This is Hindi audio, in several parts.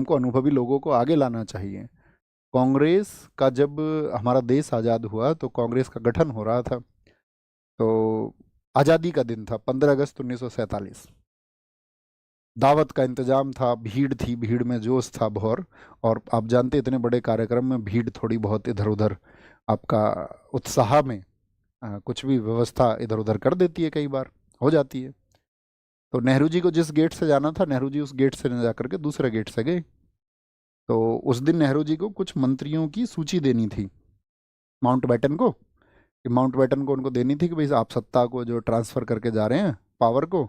हमको अनुभवी लोगों को आगे लाना चाहिए। कांग्रेस का जब हमारा देश आज़ाद हुआ तो कांग्रेस का गठन हो रहा था। तो आज़ादी का दिन था 15 अगस्त 1947। दावत का इंतजाम था, भीड़ थी, भीड़ में जोश था भौर। और आप जानते इतने बड़े कार्यक्रम में भीड़ थोड़ी बहुत इधर उधर आपका उत्साह में कुछ भी व्यवस्था इधर उधर कर देती है, कई बार हो जाती है। तो नेहरू जी को जिस गेट से जाना था, नेहरू जी उस गेट से न जा करके दूसरे गेट से गए। तो उस दिन नेहरू जी को कुछ मंत्रियों की सूची देनी थी माउंटबेटन को, कि माउंटबेटन को उनको देनी थी कि भाई आप सत्ता को जो ट्रांसफ़र करके जा रहे हैं, पावर को,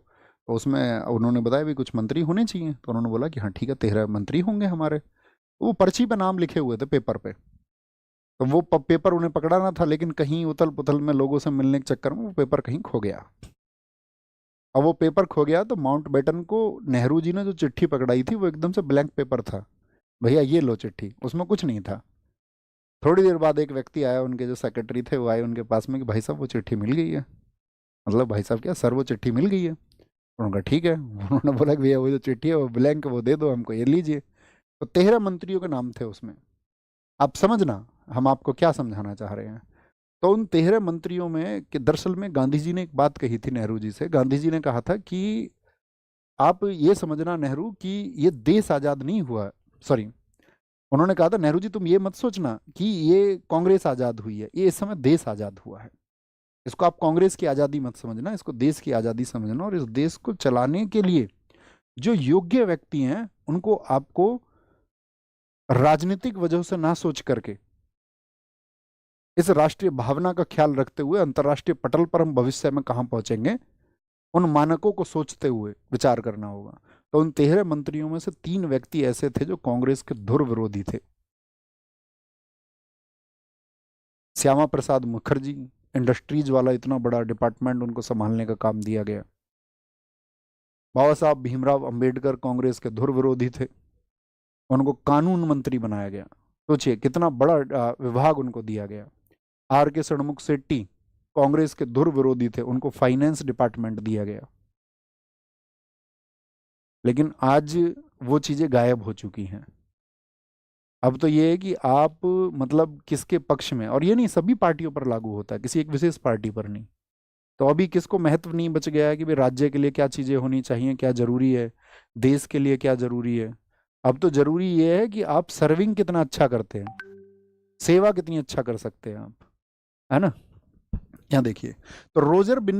तो उसमें उन्होंने बताया भी कुछ मंत्री होने चाहिए। तो उन्होंने बोला कि हाँ ठीक है, 13 मंत्री होंगे हमारे। तो वो पर्ची पे नाम लिखे हुए थे पेपर पे। तो वो पेपर उन्हें पकड़ाना था, लेकिन कहीं उथल पुथल में लोगों से मिलने के चक्कर में वो पेपर कहीं खो गया। अब वो पेपर खो गया तो माउंटबेटन को नेहरू जी ने जो चिट्ठी पकड़ाई थी वो एकदम से ब्लैंक पेपर था। भैया ये लो चिट्ठी, उसमें कुछ नहीं था। थोड़ी देर बाद एक व्यक्ति आया, उनके जो सेक्रेटरी थे वो आए उनके पास में कि भाई साहब वो चिट्ठी मिल गई है। मतलब भाई साहब क्या सर, वो चिट्ठी मिल गई है। उन्होंने कहा ठीक है। उन्होंने बोला कि भैया वो जो चिट्ठी है वो ब्लैंक, वो दे दो हमको, ये लीजिए। तो 13 मंत्रियों के नाम थे उसमें। आप समझना हम आपको क्या समझाना चाह रहे हैं। तो उन 13 मंत्रियों में कि दरअसल में गांधी जी ने एक बात कही थी नेहरू जी से। गांधी जी ने कहा था कि आप ये समझना नेहरू कि ये देश आज़ाद नहीं हुआ। सॉरी, उन्होंने कहा था नेहरू जी तुम ये मत सोचना कि ये कांग्रेस आज़ाद हुई है, ये इस समय देश आज़ाद हुआ है। इसको आप कांग्रेस की आज़ादी मत समझना, इसको देश की आज़ादी समझना। और इस देश को चलाने के लिए जो योग्य व्यक्ति हैं उनको आपको राजनीतिक वजह से ना सोच करके इस राष्ट्रीय भावना का ख्याल रखते हुए अंतर्राष्ट्रीय पटल पर हम भविष्य में कहाँ पहुंचेंगे, उन मानकों को सोचते हुए विचार करना होगा। तो उन 13 मंत्रियों में से 3 व्यक्ति ऐसे थे जो कांग्रेस के धुर विरोधी थे। श्यामा प्रसाद मुखर्जी, इंडस्ट्रीज वाला इतना बड़ा डिपार्टमेंट उनको संभालने का काम दिया गया। बाबा साहब भीमराव अंबेडकर कांग्रेस के धुर विरोधी थे, उनको कानून मंत्री बनाया गया। सोचिए कितना बड़ा विभाग उनको दिया गया। आर के षणमुख शेट्टी कांग्रेस के धुर विरोधी थे, उनको फाइनेंस डिपार्टमेंट दिया गया। लेकिन आज वो चीजें गायब हो चुकी हैं। अब तो ये है कि आप मतलब किसके पक्ष में, और ये नहीं सभी पार्टियों पर लागू होता है, किसी एक विशेष पार्टी पर नहीं। तो अभी किसको महत्व नहीं बच गया है कि भाई राज्य के लिए क्या चीजें होनी चाहिए, क्या जरूरी है, देश के लिए क्या जरूरी है। अब तो जरूरी ये है कि आप सर्विंग कितना अच्छा करते हैं, सेवा कितनी अच्छा कर सकते हैं आप, है ना। यहाँ देखिए, तो रोजर